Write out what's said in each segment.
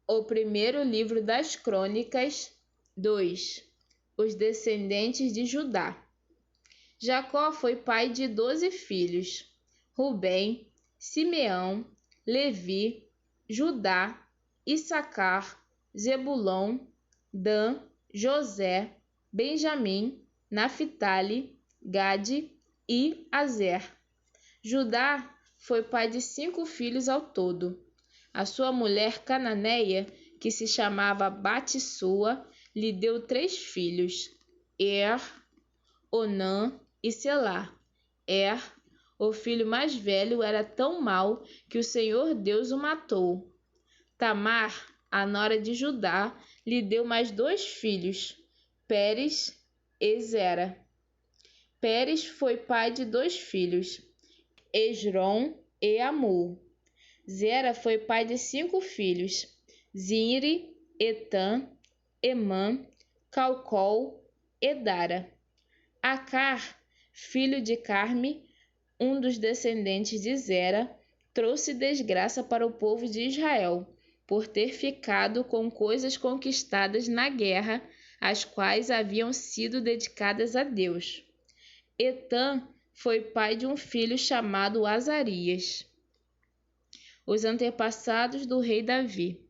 O primeiro livro das Crônicas 2. Os descendentes de Judá. Jacó foi pai de 12 filhos: Rubem, Simeão, Levi, Judá, Issacar, Zebulon, Dan, José, Benjamim, Naphtali, Gade e Azer. Judá foi pai de 5 filhos ao todo. A sua mulher cananeia, que se chamava Batissua, lhe deu 3 filhos: Onã e Selá. O filho mais velho, era tão mau que o Senhor Deus o matou. Tamar, a nora de Judá, lhe deu mais 2 filhos, Pérez e Zera. Pérez foi pai de 2 filhos, Esrom e Amul. Zera foi pai de 5 filhos, Zinri, Etã, Emã, Calcol e Dara. Acar, filho de Carme, um dos descendentes de Zera, trouxe desgraça para o povo de Israel, por ter ficado com coisas conquistadas na guerra, as quais haviam sido dedicadas a Deus. Etã foi pai de um filho chamado Azarias. Os antepassados do rei Davi.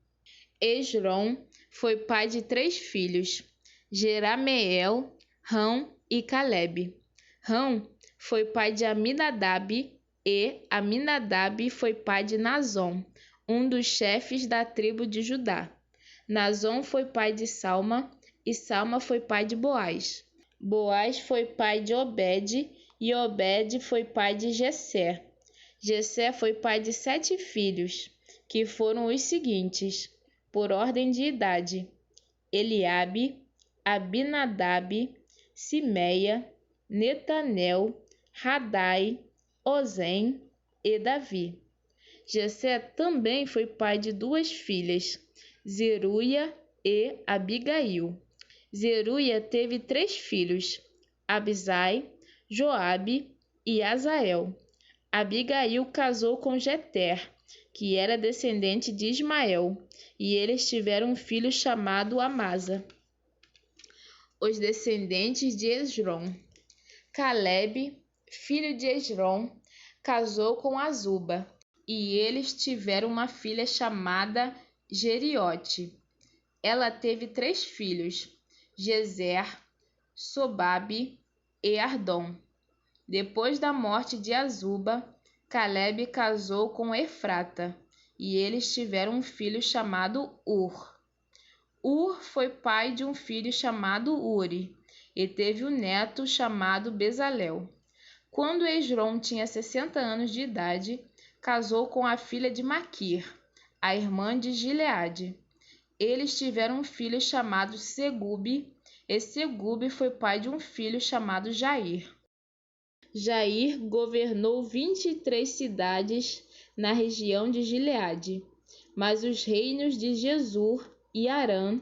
Esrom foi pai de 3 filhos, Jerameel, Rão e Calebe. Rão foi pai de Aminadab e Aminadab foi pai de Nazom, um dos chefes da tribo de Judá. Nazom foi pai de Salma e Salma foi pai de Boaz. Boaz foi pai de Obed e Obed foi pai de Jessé. Jessé foi pai de 7 filhos, que foram os seguintes, por ordem de idade: Eliabe, Abinadab, Simeia, Netanel, Radai, Ozem e Davi. Jessé também foi pai de 2 filhas, Zeruia e Abigail. Zeruia teve 3 filhos, Abisai, Joabe e Azael. Abigail casou com Jeter, que era descendente de Ismael, e eles tiveram um filho chamado Amasa. Os descendentes de Esrom. Calebe, filho de Esrom, casou com Azuba, e eles tiveram uma filha chamada Jeriote. Ela teve 3 filhos, Jezer, Sobabe e Ardom. Depois da morte de Azuba, Calebe casou com Efrata, e eles tiveram um filho chamado Ur. Ur foi pai de um filho chamado Uri, e teve um neto chamado Bezalel. Quando Esrom tinha 60 anos de idade, casou com a filha de Maquir, a irmã de Gileade. Eles tiveram um filho chamado Segube, e Segube foi pai de um filho chamado Jair. Jair governou 23 cidades na região de Gileade, mas os reinos de Jesur e Arã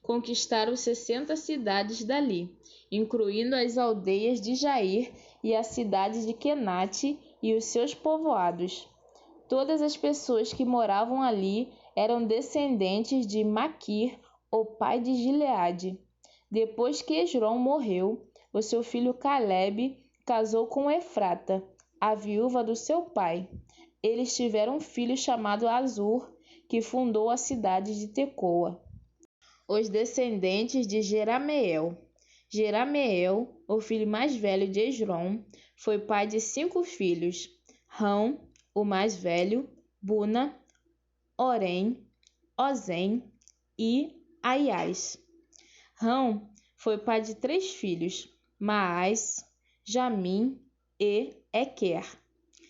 conquistaram 60 cidades dali, incluindo as aldeias de Jair e a cidade de Quenate e os seus povoados. Todas as pessoas que moravam ali eram descendentes de Maquir, o pai de Gileade. Depois que Esrom morreu, o seu filho Calebe casou com Efrata, a viúva do seu pai. Eles tiveram um filho chamado Azur, que fundou a cidade de Tecoa. Os descendentes de Jerameel. Jerameel, o filho mais velho de Esrom, foi pai de 5 filhos, Rão, o mais velho, Buna, Orem, Ozem e Aias. Rão foi pai de 3 filhos, Maás, Jamim e Equer.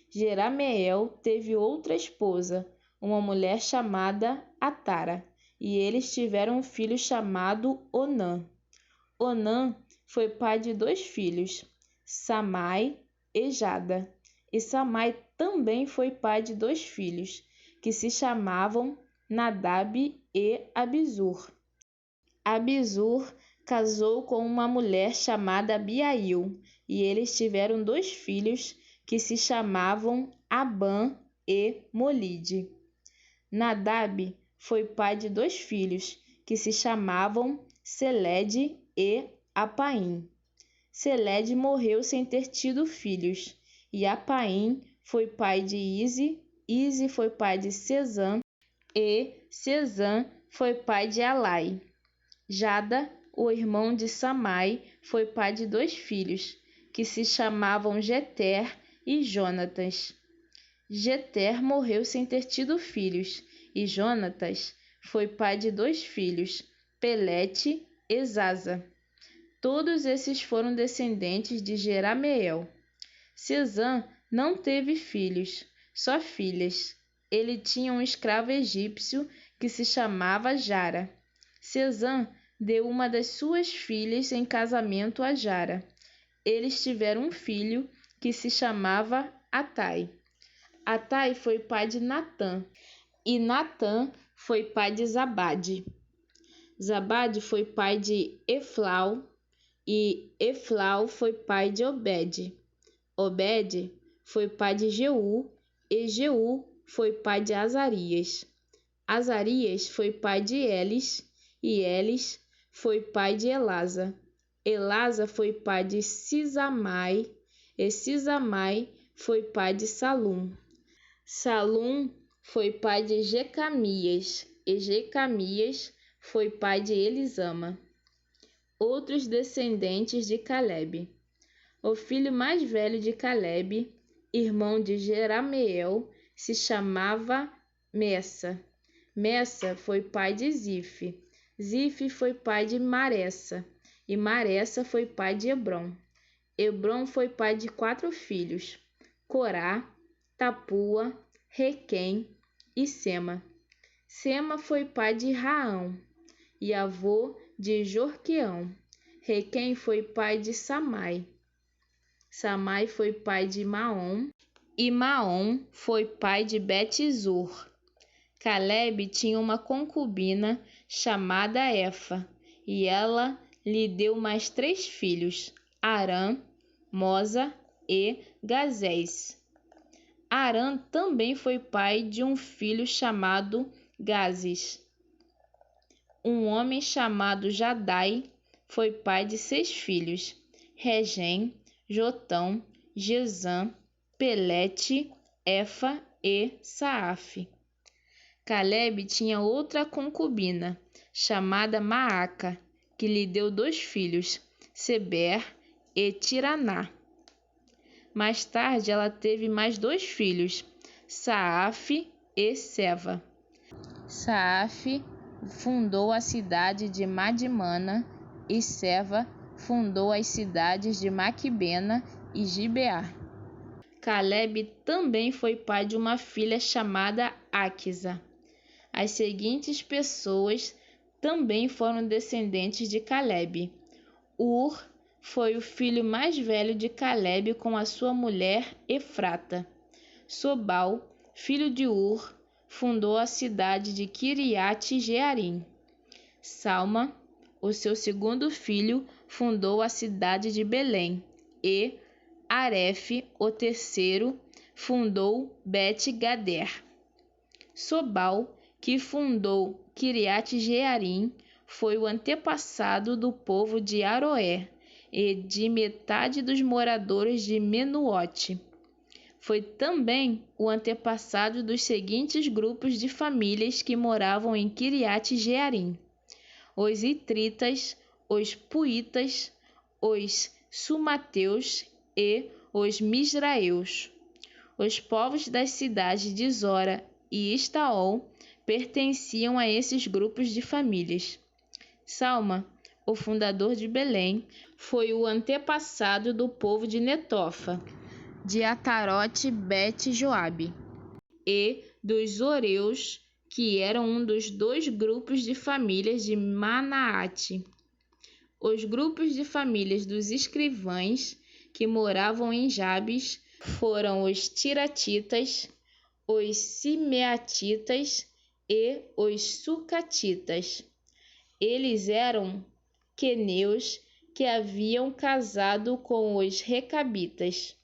Jerameel teve outra esposa, uma mulher chamada Atara, e eles tiveram um filho chamado Onã. Onã foi pai de 2 filhos, Samai e Jada. E Samai também foi pai de 2 filhos, que se chamavam Nadab e Abizur. Abizur casou com uma mulher chamada Abiail, e eles tiveram 2 filhos que se chamavam Abã e Molide. Nadab foi pai de 2 filhos, que se chamavam Selede e Apaim. Selede morreu sem ter tido filhos, e Apaim foi pai de Ize, Ize foi pai de Sesã, e Sesã foi pai de Alai. Jada, o irmão de Samai, foi pai de 2 filhos, que se chamavam Jeter e Jonatas. Jeter morreu sem ter tido filhos, e Jonatas foi pai de 2 filhos, Pelete e Zaza. Todos esses foram descendentes de Jerameel. Sesã não teve filhos, só filhas. Ele tinha um escravo egípcio que se chamava Jara. Sesã deu uma das suas filhas em casamento a Jara. Eles tiveram um filho que se chamava Atai. Atai foi pai de Natã, e Natã foi pai de Zabade. Zabade foi pai de Eflau, e Eflau foi pai de Obed. Obed foi pai de Jeú, e Jeú foi pai de Azarias. Azarias foi pai de Elis, e Elis foi pai de Elasa. Elasa foi pai de Sisamai, e Sisamai foi pai de Salum. Salum foi pai de Jecamias, e Jecamias foi pai de Elisama. Outros descendentes de Calebe. O filho mais velho de Calebe, irmão de Jerameel, se chamava Messa. Messa foi pai de Zife. Zife foi pai de Maressa, e Maressa foi pai de Hebron. Hebron foi pai de 4 filhos, Corá, Tapua, Requem e Sema. Sema foi pai de Raão e avô de Jorqueão. Requem foi pai de Samai. Samai foi pai de Maom, e Maom foi pai de Bet-zur. Calebe tinha uma concubina chamada Efa, e ela lhe deu mais 3 filhos, Arã, Mosa e Gazés. Arã também foi pai de um filho chamado Gazes. Um homem chamado Jadai foi pai de 6 filhos, Regem, Jotão, Gesã, Pelete, Efa e Saaf. Calebe tinha outra concubina, chamada Maaca, que lhe deu 2 filhos, Seber e Tiraná. Mais tarde ela teve mais 2 filhos, Saaf e Seva. Saaf fundou a cidade de Madimana, e Seva fundou as cidades de Maquibena e Gibeá. Calebe também foi pai de uma filha chamada Aquisa. As seguintes pessoas também foram descendentes de Calebe. Ur foi o filho mais velho de Calebe com a sua mulher Efrata. Sobal, filho de Ur, fundou a cidade de Quiriate-Jearim. Salma, o seu segundo filho, fundou a cidade de Belém. E Aref, o terceiro, fundou Bet-Gader. Sobal, que fundou Quiriate-Jearim, foi o antepassado do povo de Aroé e de metade dos moradores de Menuote. Foi também o antepassado dos seguintes grupos de famílias que moravam em Quiriate-Jearim: os Itritas, os Puitas, os Sumateus e os Misraeus. Os povos das cidades de Zora e Estaol pertenciam a esses grupos de famílias. Salma, o fundador de Belém, foi o antepassado do povo de Netofa, de Atarote Bet-Joabe, e dos Zoreus, que eram um dos 2 grupos de famílias de Manaate. Os grupos de famílias dos escrivães que moravam em Jabes foram os Tiratitas, os Simeatitas e os Sucatitas. Eles eram queneus que haviam casado com os Recabitas.